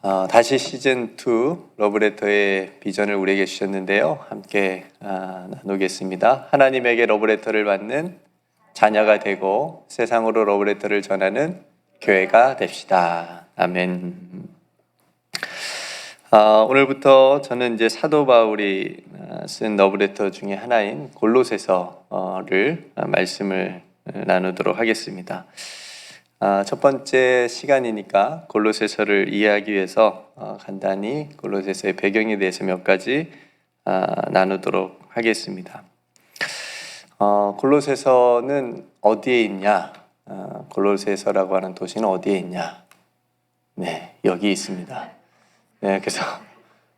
다시 시즌2 러브레터의 비전을 우리에게 주셨는데요. 함께 나누겠습니다. 하나님에게 러브레터를 받는 자녀가 되고 세상으로 러브레터를 전하는 교회가 됩시다. 아멘. 오늘부터 저는 이제 사도 바울이 쓴 러브레터 중에 하나인 골로새서를 말씀을 나누도록 하겠습니다. 첫 번째 시간이니까 골로새서를 이해하기 위해서 간단히 골로새서의 배경에 대해서 몇 가지 나누도록 하겠습니다. 골로새서는 어디에 있냐? 골로새서라고 하는 도시는 어디에 있냐? 네, 여기 있습니다. 네, 그래서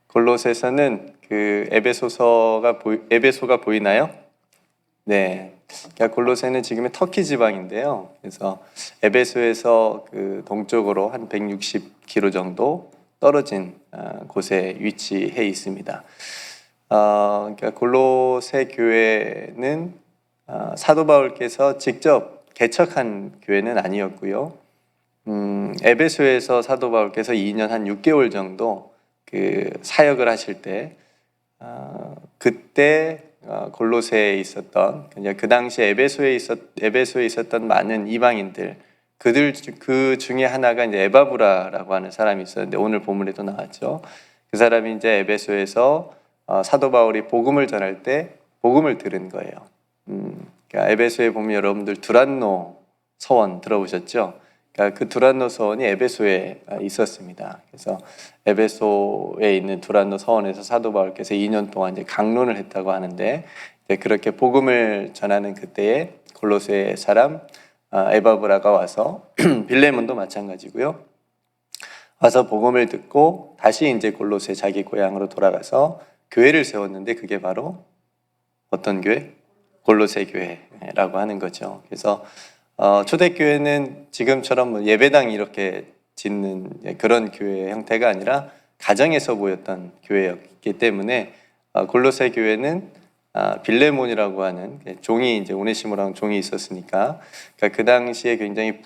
골로새서는 그 에베소가 보이나요? 네. 그러니까 골로새는 지금의 터키 지방인데요. 그래서 에베소에서 그 동쪽으로 한 160km 정도 떨어진 곳에 위치해 있습니다. 그러니까 골로새 교회는 사도 바울께서 직접 개척한 교회는 아니었고요. 에베소에서 사도 바울께서 2년 한 6개월 정도 그 사역을 하실 때 그때 골로새에 있었던 그 당시 에베소에 있었던 많은 이방인들 그 중에 하나가 이제 에바브라라고 하는 사람이 있었는데 오늘 본문에도 나왔죠. 그 사람이 이제 에베소에서 사도 바울이 복음을 전할 때 복음을 들은 거예요. 그러니까 에베소에 보면 여러분들 두란노 서원 들어보셨죠? 그러니까 그 두란노 서원이 에베소에 있었습니다. 그래서 에베소에 있는 두란노 서원에서 사도 바울께서 2년 동안 이제 강론을 했다고 하는데 그렇게 복음을 전하는 그때에 골로새 사람 에바브라가 와서 빌레몬도 마찬가지고요. 와서 복음을 듣고 다시 이제 골로새 자기 고향으로 돌아가서 교회를 세웠는데 그게 바로 어떤 교회? 골로새 교회라고 하는 거죠. 그래서 초대교회는 지금처럼 예배당 이렇게 짓는 그런 교회 형태가 아니라 가정에서 모였던 교회였기 때문에 골로새 교회는 빌레몬이라고 하는 종이 이제 오네시모라는 종이 있었으니까 그러니까 그 당시에 굉장히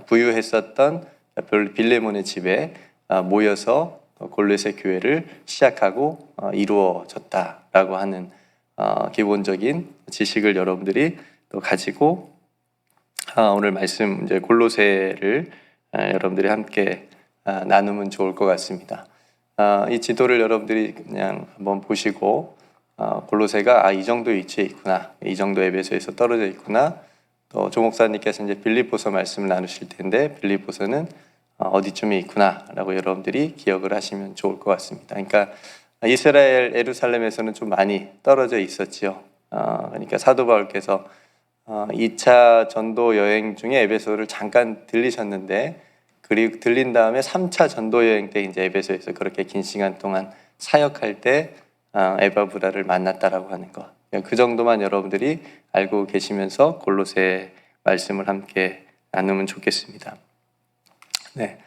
부유했었던 빌레몬의 집에 모여서 골로새 교회를 시작하고 이루어졌다라고 하는 기본적인 지식을 여러분들이 또 가지고 오늘 말씀 이제 골로새를 여러분들이 함께 나누면 좋을 것 같습니다. 이 지도를 여러분들이 그냥 한번 보시고 골로새가 이 정도 위치에 있구나, 이 정도 에베소에서 떨어져 있구나. 또 조 목사님께서 이제 빌립보서 말씀을 나누실 텐데 빌립보서는 어디쯤에 있구나라고 여러분들이 기억을 하시면 좋을 것 같습니다. 그러니까 이스라엘 예루살렘에서는 좀 많이 떨어져 있었지요. 그러니까 사도 바울께서 2차 전도 여행 중에 에베소를 잠깐 들리셨는데 그리고 들린 다음에 3차 전도 여행 때 이제 에베소에서 그렇게 긴 시간 동안 사역할 때 에바브라를 만났다라고 하는 것. 그 정도만 여러분들이 알고 계시면서 골로새 말씀을 함께 나누면 좋겠습니다. 네.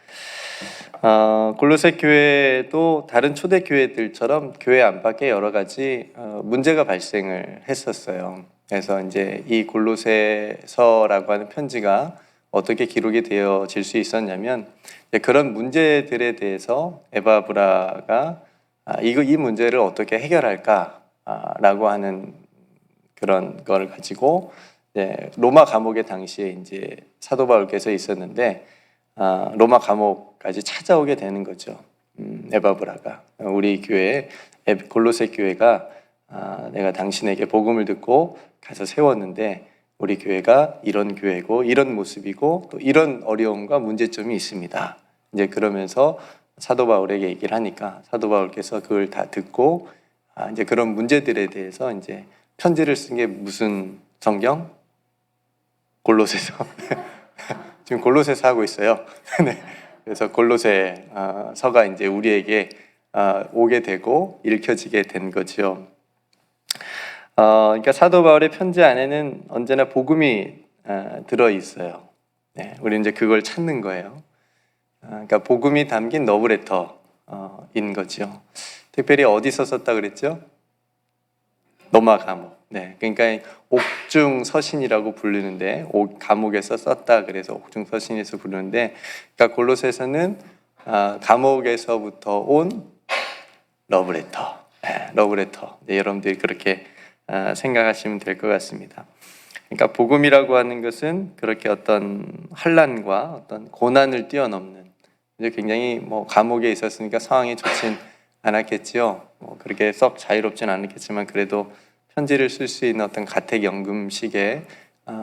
골로새 교회도 다른 초대 교회들처럼 교회 안팎에 여러 가지 문제가 발생을 했었어요. 그래서 이제 이 골로새서라고 하는 편지가 어떻게 기록이 되어질 수 있었냐면 그런 문제들에 대해서 에바브라가 이 문제를 어떻게 해결할까라고 하는 그런 걸 가지고 로마 감옥에 당시에 이제 사도 바울께서 있었는데 로마 감옥까지 찾아오게 되는 거죠. 에바브라가 우리 교회 골로새 교회가 내가 당신에게 복음을 듣고 가서 세웠는데 우리 교회가 이런 교회고 이런 모습이고 또 이런 어려움과 문제점이 있습니다. 이제 그러면서 사도 바울에게 얘기를 하니까 사도 바울께서 그걸 다 듣고 이제 그런 문제들에 대해서 이제 편지를 쓴 게 무슨 성경? 골로새서. 지금 골로새서 하고 있어요. 네. 그래서 골로새서가 이제 우리에게 오게 되고 읽혀지게 된 거죠. 그러니까 사도 바울의 편지 안에는 언제나 복음이 들어 있어요. 네, 우리 이제 그걸 찾는 거예요. 그러니까 복음이 담긴 러브레터인 거죠. 특별히 어디서 썼다 그랬죠? 로마 감옥. 네, 그러니까 옥중 서신이라고 부르는데 감옥에서 썼다 그래서 옥중 서신에서 부르는데, 그러니까 골로새서는 감옥에서부터 온 러브레터, 러브레터. 네, 여러분들이 그렇게 생각하시면 될 것 같습니다. 그러니까 복음이라고 하는 것은 그렇게 어떤 환난과 어떤 고난을 뛰어넘는, 이제 굉장히 뭐 감옥에 있었으니까 상황이 좋진 않았겠지요. 뭐 그렇게 썩 자유롭진 않았겠지만 그래도 편지를 쓸 수 있는 어떤 가택연금식에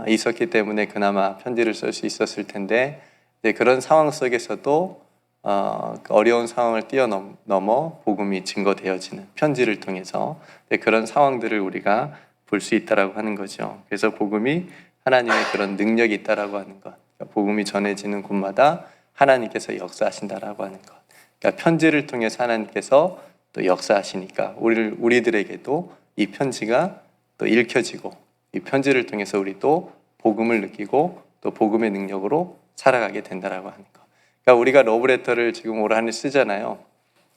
있었기 때문에 그나마 편지를 쓸 수 있었을 텐데, 이제 그런 상황 속에서도 그 어려운 상황을 뛰어넘어 복음이 증거되어지는 편지를 통해서 그런 상황들을 우리가 볼 수 있다라고 하는 거죠. 그래서 복음이 하나님의 그런 능력이 있다라고 하는 것, 그러니까 복음이 전해지는 곳마다 하나님께서 역사하신다라고 하는 것. 그러니까 편지를 통해서 하나님께서 또 역사하시니까 우리들에게도 이 편지가 또 읽혀지고, 이 편지를 통해서 우리 또 복음을 느끼고 또 복음의 능력으로 살아가게 된다라고 하는 것. 그러니까 우리가 러브레터를 지금 올 한 해 쓰잖아요.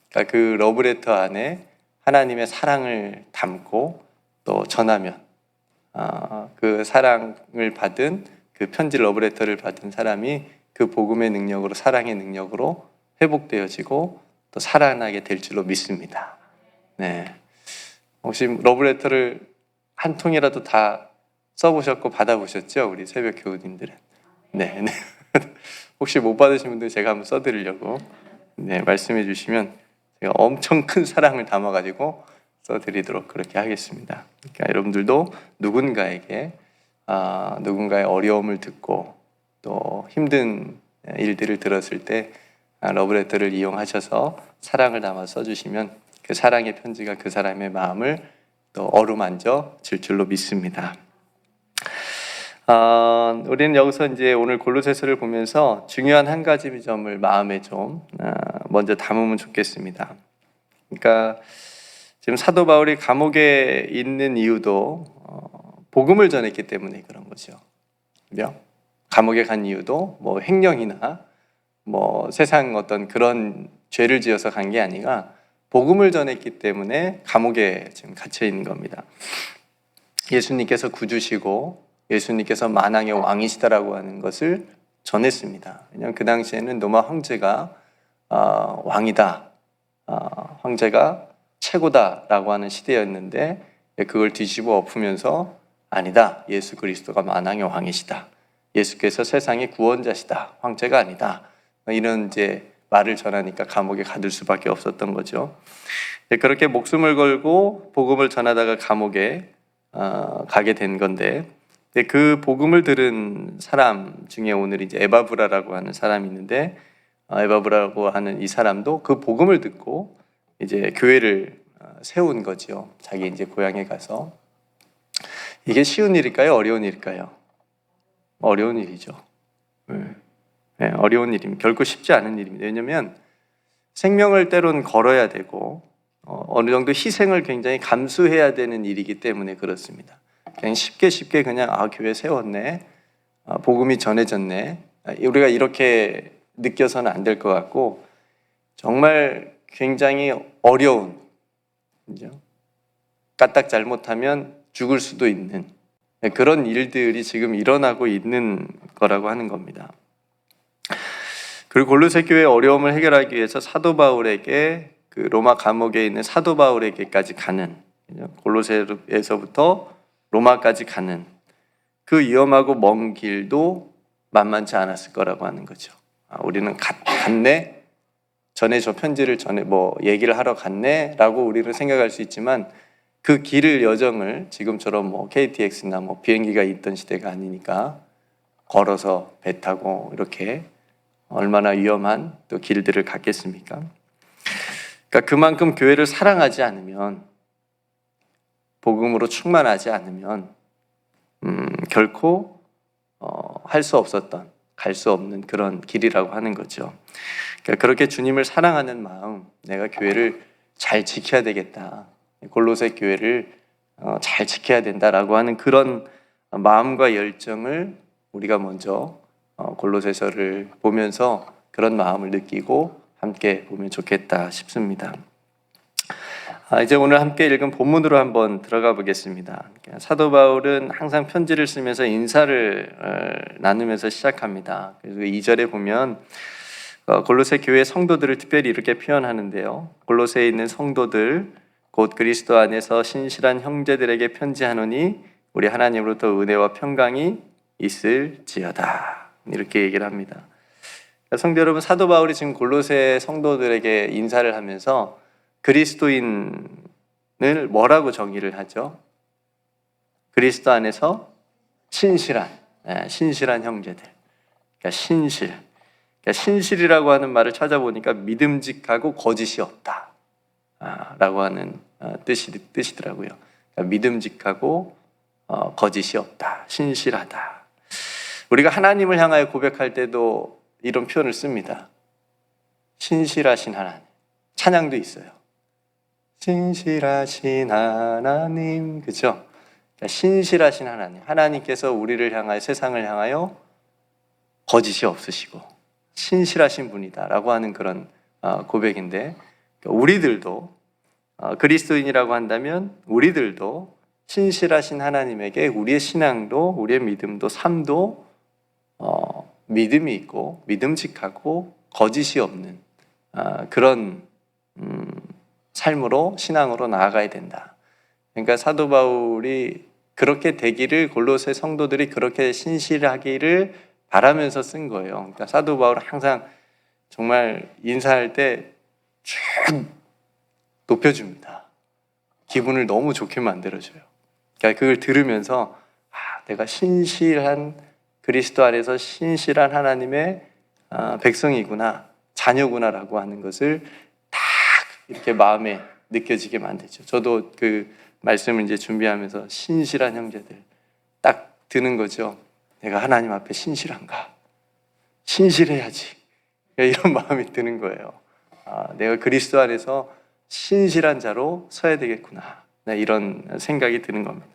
그러니까 그 러브레터 안에 하나님의 사랑을 담고 또 전하면 그 사랑을 받은, 그 편지 러브레터를 받은 사람이 그 복음의 능력으로, 사랑의 능력으로 회복되어지고 또 살아나게 될 줄로 믿습니다. 네. 혹시 러브레터를 한 통이라도 다 써보셨고 받아보셨죠? 우리 새벽 교우님들은. 네. 혹시 못 받으신 분들 제가 한번 써드리려고 말씀해 주시면 제가 엄청 큰 사랑을 담아가지고 써드리도록 그렇게 하겠습니다. 그러니까 여러분들도 누군가에게 누군가의 어려움을 듣고 또 힘든 일들을 들었을 때 러브레터를 이용하셔서 사랑을 담아 써주시면 그 사랑의 편지가 그 사람의 마음을 또 어루만져 질 줄로 믿습니다. 우리는 여기서 이제 오늘 골로새서를 보면서 중요한 한 가지 점을 마음에 좀 먼저 담으면 좋겠습니다. 그러니까 지금 사도 바울이 감옥에 있는 이유도 복음을 전했기 때문에 그런 거죠. 그죠? 감옥에 간 이유도 뭐 횡령이나 뭐 세상 어떤 그런 죄를 지어서 간 게 아니라 복음을 전했기 때문에 감옥에 지금 갇혀 있는 겁니다. 예수님께서 구주시고 예수님께서 만왕의 왕이시다라고 하는 것을 전했습니다. 왜냐하면 그 당시에는 로마 황제가 왕이다, 황제가 최고다라고 하는 시대였는데 그걸 뒤집어 엎으면서 아니다, 예수 그리스도가 만왕의 왕이시다, 예수께서 세상의 구원자시다, 황제가 아니다, 이런 이제 말을 전하니까 감옥에 가둘 수밖에 없었던 거죠. 그렇게 목숨을 걸고 복음을 전하다가 감옥에 가게 된 건데, 그 복음을 들은 사람 중에 오늘 이제 에바브라라고 하는 사람이 있는데, 에바브라라고 하는 이 사람도 그 복음을 듣고 이제 교회를 세운 거죠. 자기 이제 고향에 가서. 이게 쉬운 일일까요? 어려운 일일까요? 어려운 일이죠. 네, 어려운 일입니다. 결코 쉽지 않은 일입니다. 왜냐하면 생명을 때론 걸어야 되고 어느 정도 희생을 굉장히 감수해야 되는 일이기 때문에 그렇습니다. 그냥 쉽게 그냥 교회 세웠네, 복음이 전해졌네, 우리가 이렇게 느껴서는 안 될 것 같고 정말 굉장히 어려운, 그죠? 까딱 잘못하면 죽을 수도 있는 그런 일들이 지금 일어나고 있는 거라고 하는 겁니다. 그리고 골로새 교회의 어려움을 해결하기 위해서 사도 바울에게, 그 로마 감옥에 있는 사도 바울에게까지 가는, 골로새에서부터 로마까지 가는 그 위험하고 먼 길도 만만치 않았을 거라고 하는 거죠. 우리는 갔네, 전에 저 편지를 전에 뭐 얘기를 하러 갔네라고 우리는 생각할 수 있지만 그 길을, 여정을 지금처럼 뭐 KTX나 뭐 비행기가 있던 시대가 아니니까 걸어서 배 타고 이렇게 얼마나 위험한 또 길들을 갔겠습니까? 그러니까 그만큼 교회를 사랑하지 않으면, 복음으로 충만하지 않으면 결코 할 수 없었던, 갈 수 없는 그런 길이라고 하는 거죠. 그러니까 그렇게 주님을 사랑하는 마음, 내가 교회를 잘 지켜야 되겠다, 골로새 교회를 잘 지켜야 된다라고 하는 그런 마음과 열정을 우리가 먼저 골로새서를 보면서 그런 마음을 느끼고 함께 보면 좋겠다 싶습니다. 이제 오늘 함께 읽은 본문으로 한번 들어가 보겠습니다. 사도 바울은 항상 편지를 쓰면서 인사를 나누면서 시작합니다. 그래서 2절에 보면 골로새 교회 성도들을 특별히 이렇게 표현하는데요. 골로새에 있는 성도들 곧 그리스도 안에서 신실한 형제들에게 편지하노니 우리 하나님으로부터 은혜와 평강이 있을지어다. 이렇게 얘기를 합니다. 성도 여러분, 사도 바울이 지금 골로새 성도들에게 인사를 하면서 그리스도인을 뭐라고 정의를 하죠? 그리스도 안에서 신실한 형제들. 그러니까 신실이라고 하는 말을 찾아보니까 믿음직하고 거짓이 없다 라고 하는 뜻이더라고요. 그러니까 믿음직하고 거짓이 없다, 신실하다. 우리가 하나님을 향하여 고백할 때도 이런 표현을 씁니다. 신실하신 하나님. 찬양도 있어요. 신실하신 하나님, 그죠? 그러니까 신실하신 하나님. 하나님께서 우리를 향하여, 세상을 향하여 거짓이 없으시고 신실하신 분이다라고 하는 그런 고백인데, 우리들도 그리스도인이라고 한다면 우리들도 신실하신 하나님에게 우리의 신앙도, 우리의 믿음도, 삶도 믿음이 있고 믿음직하고 거짓이 없는 그런 삶으로, 신앙으로 나아가야 된다. 그러니까 사도 바울이 그렇게 되기를, 골로새 성도들이 그렇게 신실하기를 바라면서 쓴 거예요. 그러니까 사도 바울은 항상 정말 인사할 때 쭉 높여줍니다. 기분을 너무 좋게 만들어줘요. 그러니까 그걸 들으면서 내가 신실한, 그리스도 안에서 신실한 하나님의 백성이구나, 자녀구나라고 하는 것을 딱 이렇게 마음에 느껴지게 만들죠. 저도 그 말씀을 이제 준비하면서 신실한 형제들 딱 드는 거죠. 내가 하나님 앞에 신실한가? 신실해야지. 이런 마음이 드는 거예요. 내가 그리스도 안에서 신실한 자로 서야 되겠구나. 이런 생각이 드는 겁니다.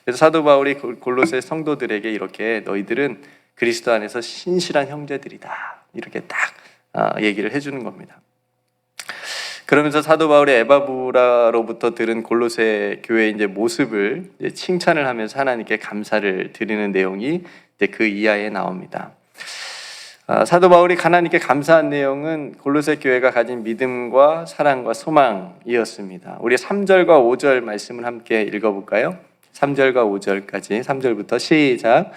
그래서 사도 바울이 골로새 성도들에게 이렇게 너희들은 그리스도 안에서 신실한 형제들이다. 이렇게 딱 얘기를 해주는 겁니다. 그러면서 사도 바울이 에바브라로부터 들은 골로새 교회의 이제 모습을 이제 칭찬을 하면서 하나님께 감사를 드리는 내용이 이제 그 이하에 나옵니다. 사도 바울이 하나님께 감사한 내용은 골로새 교회가 가진 믿음과 사랑과 소망이었습니다. 우리 3절과 5절 말씀을 함께 읽어볼까요? 3절과 5절까지, 3절부터 시작.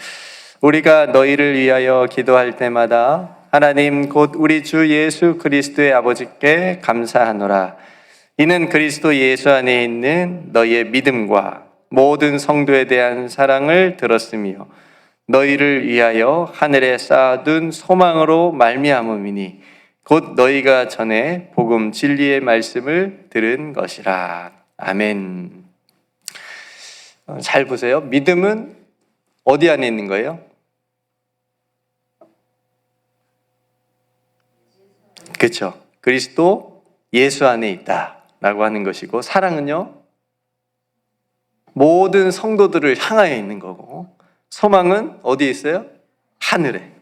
우리가 너희를 위하여 기도할 때마다 하나님 곧 우리 주 예수 그리스도의 아버지께 감사하노라. 이는 그리스도 예수 안에 있는 너희의 믿음과 모든 성도에 대한 사랑을 들었으며 너희를 위하여 하늘에 쌓아둔 소망으로 말미암음이니 곧 너희가 전에 복음 진리의 말씀을 들은 것이라. 아멘. 잘 보세요. 믿음은 어디 안에 있는 거예요? 그렇죠. 그리스도 예수 안에 있다라고 하는 것이고, 사랑은요 모든 성도들을 향하여 있는 거고, 소망은 어디에 있어요? 하늘에.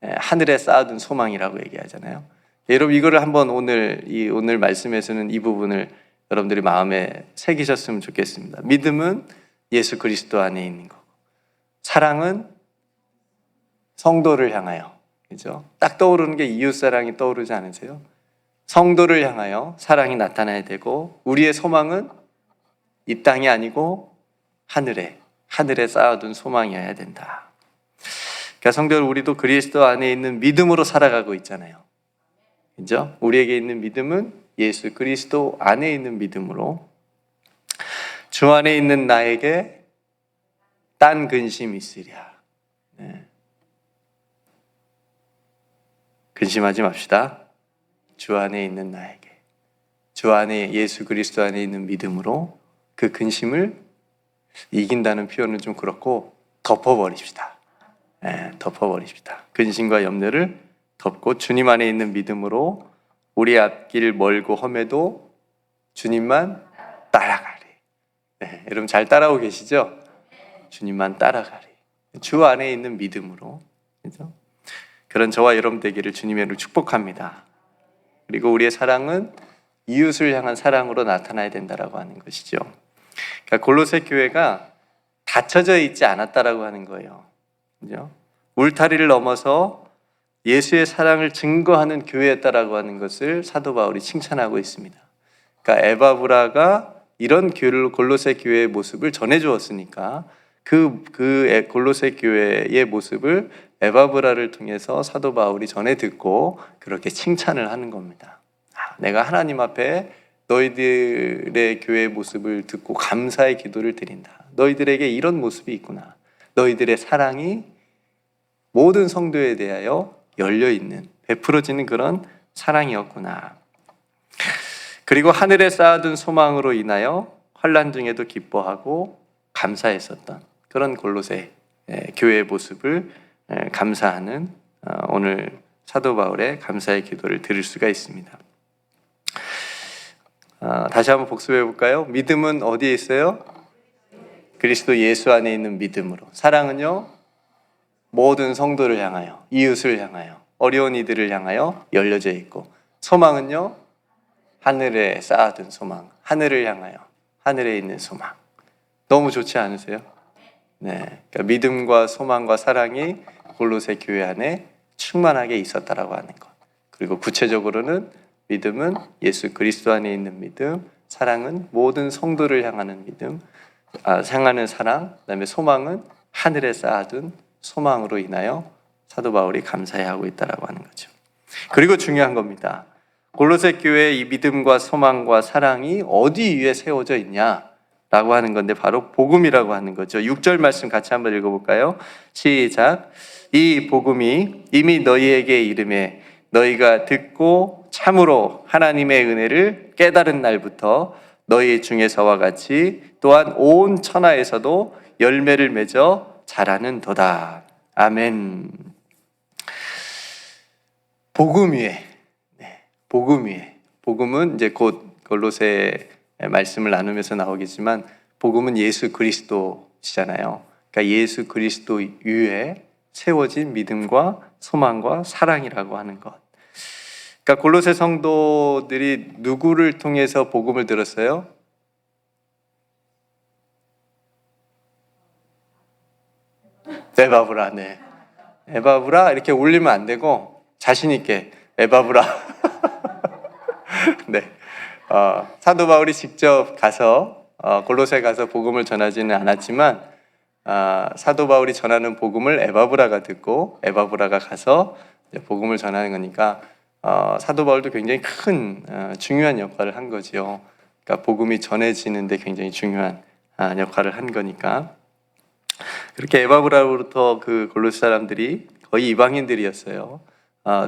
하늘에 쌓아둔 소망이라고 얘기하잖아요. 여러분 이거를 한번 오늘 말씀에서는 이 부분을 여러분들이 마음에 새기셨으면 좋겠습니다. 믿음은 예수 그리스도 안에 있는 거고, 사랑은 성도를 향하여, 그죠? 딱 떠오르는 게 이웃사랑이 떠오르지 않으세요? 성도를 향하여 사랑이 나타나야 되고, 우리의 소망은 이 땅이 아니고 하늘에 쌓아둔 소망이어야 된다. 그러니까 성도들, 우리도 그리스도 안에 있는 믿음으로 살아가고 있잖아요. 그죠? 우리에게 있는 믿음은 예수 그리스도 안에 있는 믿음으로, 주 안에 있는 나에게 딴 근심이 있으랴. 근심하지 맙시다. 주 안에 있는 나에게, 주 안에 예수 그리스도 안에 있는 믿음으로 그 근심을 이긴다는 표현은 좀 그렇고 덮어버립시다. 덮어버립시다. 근심과 염려를 덮고 주님 안에 있는 믿음으로 우리 앞길 멀고 험해도 주님만 따라가리. 여러분 잘 따라오고 계시죠? 주님만 따라가리. 주 안에 있는 믿음으로, 그죠? 그런 저와 여러분 되기를 주님의 이름으로 축복합니다. 그리고 우리의 사랑은 이웃을 향한 사랑으로 나타나야 된다라고 하는 것이죠. 그러니까 골로새 교회가 닫혀져 있지 않았다라고 하는 거예요. 그죠? 울타리를 넘어서 예수의 사랑을 증거하는 교회였다라고 하는 것을 사도 바울이 칭찬하고 있습니다. 그러니까 에바브라가 이런 골로새 교회의 모습을 전해주었으니까 그 골로새 교회의 모습을 에바브라를 통해서 사도 바울이 전해 듣고 그렇게 칭찬을 하는 겁니다. 내가 하나님 앞에 너희들의 교회의 모습을 듣고 감사의 기도를 드린다. 너희들에게 이런 모습이 있구나. 너희들의 사랑이 모든 성도에 대하여 열려있는, 베풀어지는 그런 사랑이었구나. 그리고 하늘에 쌓아둔 소망으로 인하여 환난 중에도 기뻐하고 감사했었던 그런 골로새 교회의 모습을 감사하는 오늘 사도 바울의 감사의 기도를 들을 수가 있습니다. 다시 한번 복습해 볼까요? 믿음은 어디에 있어요? 그리스도 예수 안에 있는 믿음으로. 사랑은요? 모든 성도를 향하여, 이웃을 향하여, 어려운 이들을 향하여 열려져 있고, 소망은요? 하늘에 쌓아둔 소망, 하늘을 향하여, 하늘에 있는 소망. 너무 좋지 않으세요? 네, 그러니까 믿음과 소망과 사랑이 골로새 교회 안에 충만하게 있었다라고 하는 것. 그리고 구체적으로는 믿음은 예수 그리스도 안에 있는 믿음, 사랑은 모든 성도를 향하는 믿음, 향하는 사랑, 그다음에 소망은 하늘에 쌓아둔 소망으로 인하여 사도 바울이 감사해하고 있다라고 하는 거죠. 그리고 중요한 겁니다. 골로새 교회의 이 믿음과 소망과 사랑이 어디 위에 세워져 있냐라고 하는 건데 바로 복음이라고 하는 거죠. 6절 말씀 같이 한번 읽어볼까요? 시작. 이 복음이 이미 너희에게 이름에 너희가 듣고 참으로 하나님의 은혜를 깨달은 날부터 너희 중에서와 같이 또한 온 천하에서도 열매를 맺어 자라는 도다. 아멘. 복음 위에, 복음 위에. 복음은 이제 곧 골로새 말씀을 나누면서 나오겠지만 복음은 예수 그리스도시잖아요. 그러니까 예수 그리스도 위에 세워진 믿음과 소망과 사랑이라고 하는 것. 그러니까 골로새 성도들이 누구를 통해서 복음을 들었어요? 에바브라, 네. 에바브라 이렇게 올리면 안 되고 자신 있게 에바브라. 네. 사도 바울이 직접 가서 골로새 가서 복음을 전하지는 않았지만 사도 바울이 전하는 복음을 에바브라가 듣고 에바브라가 가서 복음을 전하는 거니까 사도 바울도 굉장히 큰 중요한 역할을 한 거죠. 그러니까 복음이 전해지는데 굉장히 중요한 역할을 한 거니까. 그렇게 에바브라로부터 그 골로새 사람들이 거의 이방인들이었어요.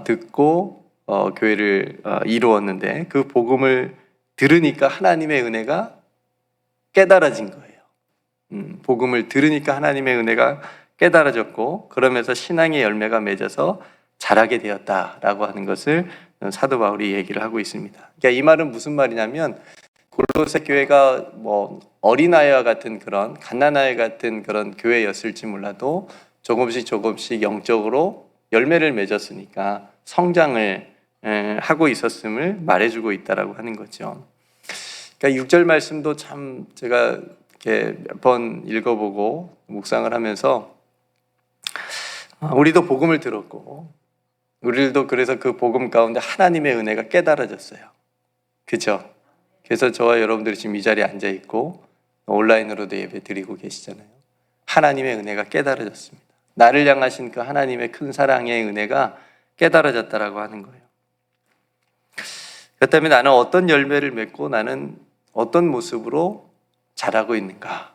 듣고 교회를 이루었는데 그 복음을 들으니까 하나님의 은혜가 깨달아진 거예요. 복음을 들으니까 하나님의 은혜가 깨달아졌고 그러면서 신앙의 열매가 맺어서 자라게 되었다라고 하는 것을 사도 바울이 얘기를 하고 있습니다. 그러니까 이 말은 무슨 말이냐면 골로새 교회가 뭐 어린아이와 같은 그런 갓난아이 같은 그런 교회였을지 몰라도 조금씩 영적으로 열매를 맺었으니까 성장을 하고 있었음을 말해주고 있다라고 하는 거죠. 그러니까 6절 말씀도 참 제가 이렇게 몇 번 읽어보고 묵상을 하면서 우리도 복음을 들었고 우리도 그래서 그 복음 가운데 하나님의 은혜가 깨달아졌어요. 그렇죠? 그래서 저와 여러분들이 지금 이 자리에 앉아 있고 온라인으로도 예배 드리고 계시잖아요. 하나님의 은혜가 깨달아졌습니다. 나를 향하신 그 하나님의 큰 사랑의 은혜가 깨달아졌다라고 하는 거예요. 그렇다면 나는 어떤 열매를 맺고 나는 어떤 모습으로 자라고 있는가?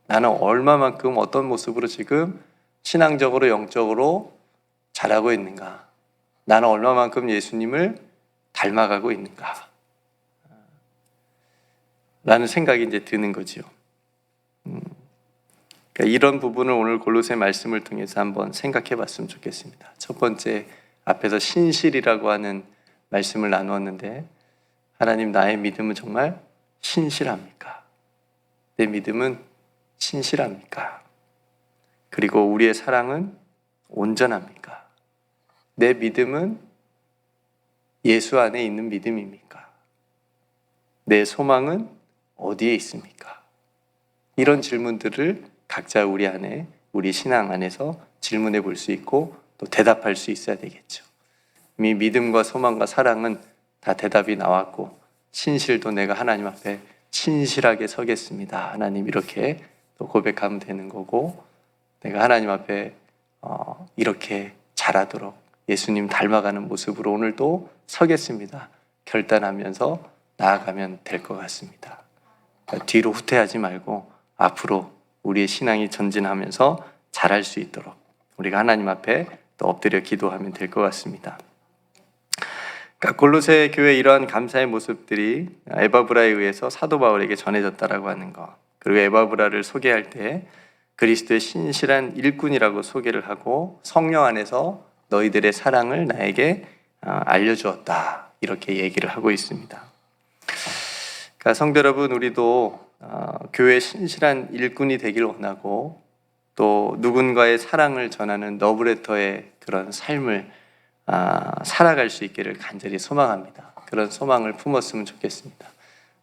나는 얼마만큼 어떤 모습으로 지금 신앙적으로 영적으로 자라고 있는가? 나는 얼마만큼 예수님을 닮아가고 있는가? 라는 생각이 이제 드는 거죠. 그러니까 이런 부분을 오늘 골로새 말씀을 통해서 한번 생각해 봤으면 좋겠습니다. 첫 번째, 앞에서 신실이라고 하는 말씀을 나누었는데 하나님 나의 믿음은 정말 신실합니까? 내 믿음은 신실합니까? 그리고 우리의 사랑은 온전합니까? 내 믿음은 예수 안에 있는 믿음입니까? 내 소망은 어디에 있습니까? 이런 질문들을 각자 우리 안에, 우리 신앙 안에서 질문해 볼 수 있고 또 대답할 수 있어야 되겠죠. 이미 믿음과 소망과 사랑은 다 대답이 나왔고, 신실도 내가 하나님 앞에 신실하게 서겠습니다, 하나님, 이렇게 또 고백하면 되는 거고, 내가 하나님 앞에 이렇게 잘하도록 예수님 닮아가는 모습으로 오늘도 서겠습니다, 결단하면서 나아가면 될 것 같습니다. 그러니까 뒤로 후퇴하지 말고 앞으로 우리의 신앙이 전진하면서 잘할 수 있도록 우리가 하나님 앞에 또 엎드려 기도하면 될 것 같습니다. 그러니까 골로새 교회의 이러한 감사의 모습들이 에바브라에 의해서 사도 바울에게 전해졌다라고 하는 것, 그리고 에바브라를 소개할 때 그리스도의 신실한 일꾼이라고 소개를 하고 성령 안에서 너희들의 사랑을 나에게 알려주었다, 이렇게 얘기를 하고 있습니다. 그러니까 성도 여러분, 우리도 교회의 신실한 일꾼이 되길 원하고, 또 누군가의 사랑을 전하는 러브레터의 그런 삶을 살아갈 수 있기를 간절히 소망합니다. 그런 소망을 품었으면 좋겠습니다.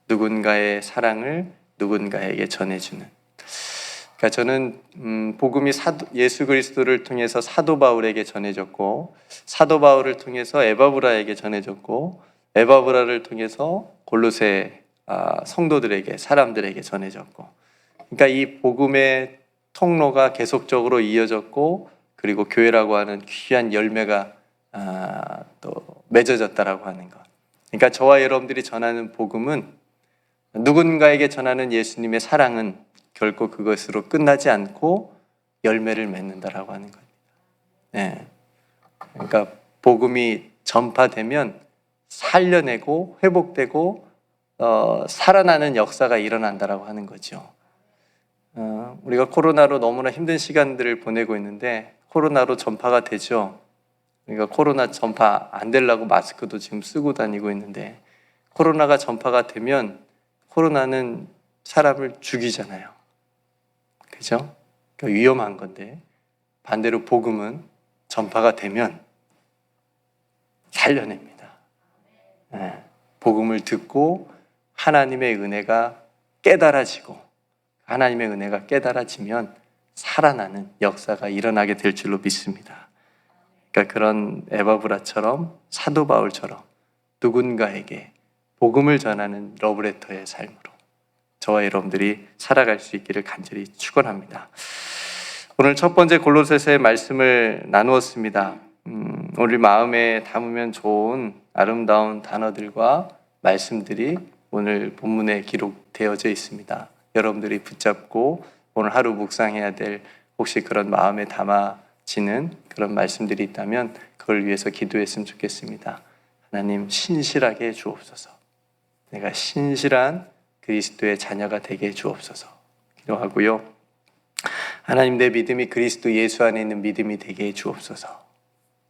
누군가의 사랑을 누군가에게 전해주는. 그러니까 저는 복음이 예수 그리스도를 통해서 사도 바울에게 전해졌고, 사도 바울을 통해서 에바브라에게 전해졌고, 에바브라를 통해서 골로새 성도들에게, 사람들에게 전해졌고, 그러니까 이 복음의 통로가 계속적으로 이어졌고, 그리고 교회라고 하는 귀한 열매가 또 맺어졌다라고 하는 것. 그러니까 저와 여러분들이 전하는 복음은, 누군가에게 전하는 예수님의 사랑은 결코 그것으로 끝나지 않고 열매를 맺는다라고 하는 겁니다. 네. 그러니까 복음이 전파되면 살려내고 회복되고 살아나는 역사가 일어난다라고 하는 거죠. 우리가 코로나로 너무나 힘든 시간들을 보내고 있는데 코로나로 전파가 되죠. 그러니까 코로나 전파 안 되려고 마스크도 지금 쓰고 다니고 있는데, 코로나가 전파가 되면 코로나는 사람을 죽이잖아요. 그죠? 그러니까 위험한 건데, 반대로 복음은 전파가 되면 살려냅니다. 네. 복음을 듣고 하나님의 은혜가 깨달아지고, 하나님의 은혜가 깨달아지면 살아나는 역사가 일어나게 될 줄로 믿습니다. 그러니까 그런 에바브라처럼, 사도 바울처럼 누군가에게 복음을 전하는 러브레터의 삶으로 저와 여러분들이 살아갈 수 있기를 간절히 축원합니다. 오늘 첫 번째 골로새서의 말씀을 나누었습니다. 우리 마음에 담으면 좋은 아름다운 단어들과 말씀들이 오늘 본문에 기록되어져 있습니다. 여러분들이 붙잡고 오늘 하루 묵상해야 될, 혹시 그런 마음에 담아지는 그런 말씀들이 있다면 그걸 위해서 기도했으면 좋겠습니다. 하나님, 신실하게 해 주옵소서. 내가 신실한 그리스도의 자녀가 되게 해 주옵소서 기도하고요. 하나님, 내 믿음이 그리스도 예수 안에 있는 믿음이 되게 해 주옵소서.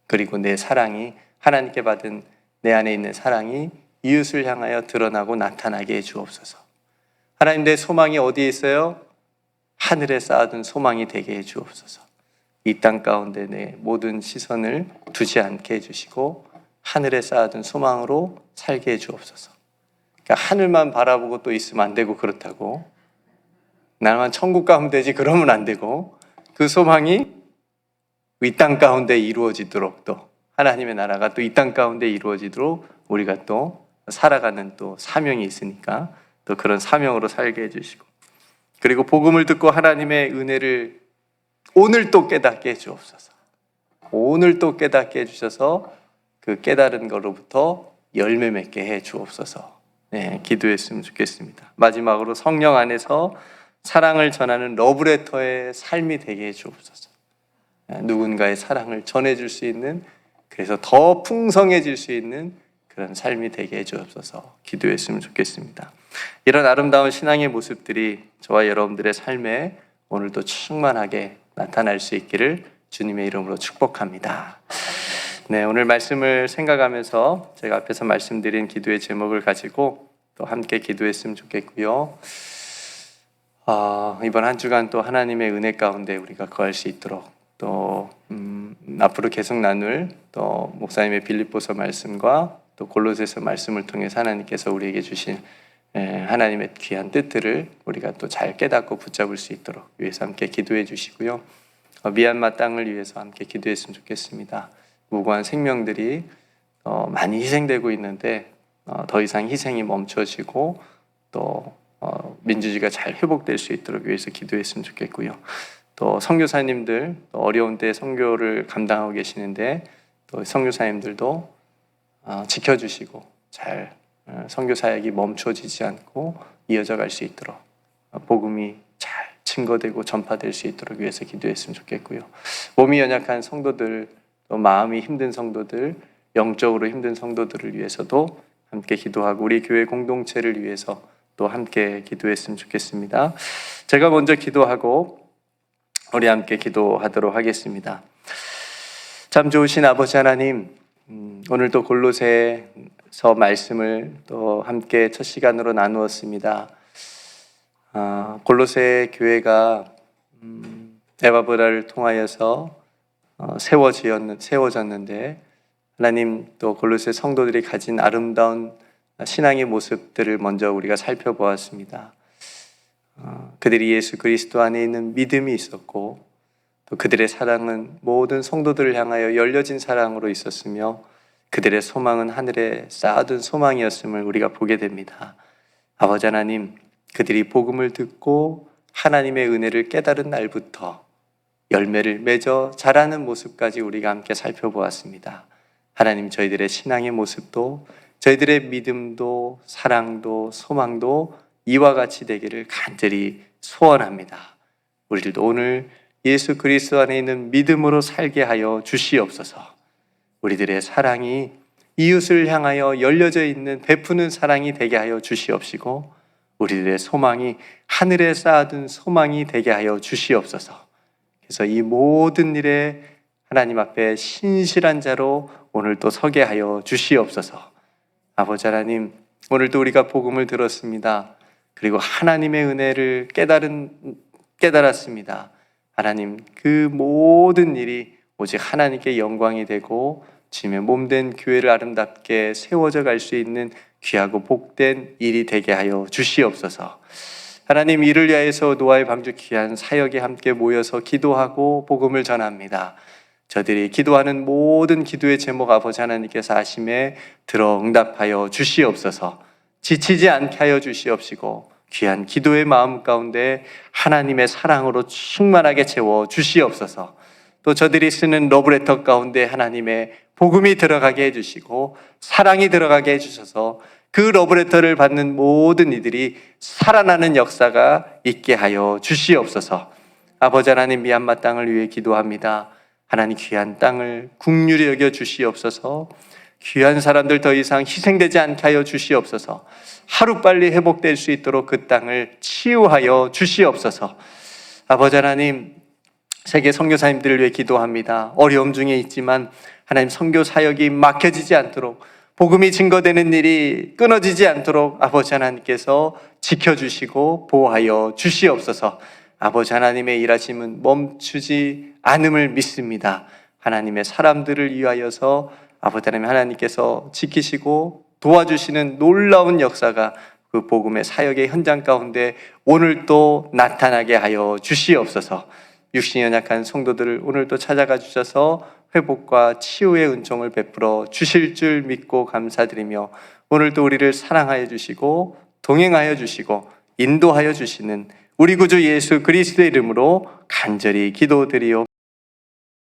그리고 내 사랑이, 하나님께 받은 내 안에 있는 사랑이 이웃을 향하여 드러나고 나타나게 해 주옵소서. 하나님, 내 소망이 어디에 있어요? 하늘에 쌓아둔 소망이 되게 해 주옵소서. 이 땅 가운데 내 모든 시선을 두지 않게 해주시고 하늘에 쌓아둔 소망으로 살게 해 주옵소서. 그러니까 하늘만 바라보고 또 있으면 안 되고, 그렇다고 나만 천국 가면 되지 그러면 안 되고, 그 소망이 이 땅 가운데 이루어지도록, 또 하나님의 나라가 또 이 땅 가운데 이루어지도록 우리가 또 살아가는 또 사명이 있으니까 또 그런 사명으로 살게 해주시고, 그리고 복음을 듣고 하나님의 은혜를 오늘 또 깨닫게 해주옵소서. 오늘 또 깨닫게 해주셔서 그 깨달은 것로부터 열매 맺게 해주옵소서. 네, 기도했으면 좋겠습니다. 마지막으로 성령 안에서 사랑을 전하는 러브레터의 삶이 되게 해주옵소서. 누군가의 사랑을 전해줄 수 있는, 그래서 더 풍성해질 수 있는 그런 삶이 되게 해주옵소서 기도했으면 좋겠습니다. 이런 아름다운 신앙의 모습들이 저와 여러분들의 삶에 오늘도 충만하게 나타날 수 있기를 주님의 이름으로 축복합니다. 네, 오늘 말씀을 생각하면서 제가 앞에서 말씀드린 기도의 제목을 가지고 또 함께 기도했으면 좋겠고요. 이번 한 주간 또 하나님의 은혜 가운데 우리가 거할 수 있도록, 또 앞으로 계속 나눌 또 목사님의 빌립보서 말씀과 또 골로새서 말씀을 통해서 하나님께서 우리에게 주신 하나님의 귀한 뜻들을 우리가 또 잘 깨닫고 붙잡을 수 있도록 위해서 함께 기도해 주시고요. 미얀마 땅을 위해서 함께 기도했으면 좋겠습니다. 무고한 생명들이 많이 희생되고 있는데 더 이상 희생이 멈춰지고 또 민주주의가 잘 회복될 수 있도록 위해서 기도했으면 좋겠고요. 또 선교사님들 또 어려운 때 선교를 감당하고 계시는데 또 선교사님들도 지켜주시고 잘 선교 사역이 멈춰지지 않고 이어져 갈 수 있도록 복음이 잘 증거되고 전파될 수 있도록 위해서 기도했으면 좋겠고요. 몸이 연약한 성도들, 또 마음이 힘든 성도들, 영적으로 힘든 성도들을 위해서도 함께 기도하고 우리 교회 공동체를 위해서 또 함께 기도했으면 좋겠습니다. 제가 먼저 기도하고 우리 함께 기도하도록 하겠습니다. 참 좋으신 아버지 하나님, 오늘도 골로새서 말씀을 또 함께 첫 시간으로 나누었습니다. 골로새 교회가 에바브라를 통하여서 세워졌는데 하나님 또 골로새 성도들이 가진 아름다운 신앙의 모습들을 먼저 우리가 살펴보았습니다. 그들이 예수 그리스도 안에 있는 믿음이 있었고 또 그들의 사랑은 모든 성도들을 향하여 열려진 사랑으로 있었으며 그들의 소망은 하늘에 쌓아둔 소망이었음을 우리가 보게 됩니다. 아버지 하나님, 그들이 복음을 듣고 하나님의 은혜를 깨달은 날부터 열매를 맺어 자라는 모습까지 우리가 함께 살펴보았습니다. 하나님, 저희들의 신앙의 모습도 저희들의 믿음도 사랑도 소망도 이와 같이 되기를 간절히 소원합니다. 우리들도 오늘 예수 그리스도 안에 있는 믿음으로 살게 하여 주시옵소서. 우리들의 사랑이 이웃을 향하여 열려져 있는 베푸는 사랑이 되게 하여 주시옵시고 우리들의 소망이 하늘에 쌓아둔 소망이 되게 하여 주시옵소서. 그래서 이 모든 일에 하나님 앞에 신실한 자로 오늘도 서게 하여 주시옵소서. 아버지 하나님, 오늘도 우리가 복음을 들었습니다. 그리고 하나님의 은혜를 깨달았습니다. 하나님, 그 모든 일이 오직 하나님께 영광이 되고 주님의 몸된 교회를 아름답게 세워져 갈 수 있는 귀하고 복된 일이 되게 하여 주시옵소서. 하나님, 이를 위하여서 노아의 방주 귀한 사역에 함께 모여서 기도하고 복음을 전합니다. 저들이 기도하는 모든 기도의 제목 아버지 하나님께서 아심에 들어 응답하여 주시옵소서. 지치지 않게 하여 주시옵시고 귀한 기도의 마음 가운데 하나님의 사랑으로 충만하게 채워 주시옵소서. 또 저들이 쓰는 러브레터 가운데 하나님의 복음이 들어가게 해주시고 사랑이 들어가게 해주셔서 그 러브레터를 받는 모든 이들이 살아나는 역사가 있게 하여 주시옵소서. 아버지 하나님, 미얀마 땅을 위해 기도합니다. 하나님, 귀한 땅을 긍휼히 여겨 주시옵소서. 귀한 사람들 더 이상 희생되지 않게 하여 주시옵소서. 하루빨리 회복될 수 있도록 그 땅을 치유하여 주시옵소서. 아버지 하나님, 세계 선교사님들을 위해 기도합니다. 어려움 중에 있지만 하나님, 선교 사역이 막혀지지 않도록 복음이 증거되는 일이 끊어지지 않도록 아버지 하나님께서 지켜주시고 보호하여 주시옵소서. 아버지 하나님의 일하심은 멈추지 않음을 믿습니다. 하나님의 사람들을 위하여서 아버지 하나님께서 지키시고 도와주시는 놀라운 역사가 그 복음의 사역의 현장 가운데 오늘도 나타나게 하여 주시옵소서. 육신이 연약한 성도들을 오늘도 찾아가 주셔서 회복과 치유의 은총을 베풀어 주실 줄 믿고 감사드리며 오늘도 우리를 사랑하여 주시고 동행하여 주시고 인도하여 주시는 우리 구주 예수 그리스도의 이름으로 간절히 기도드리옵나이다.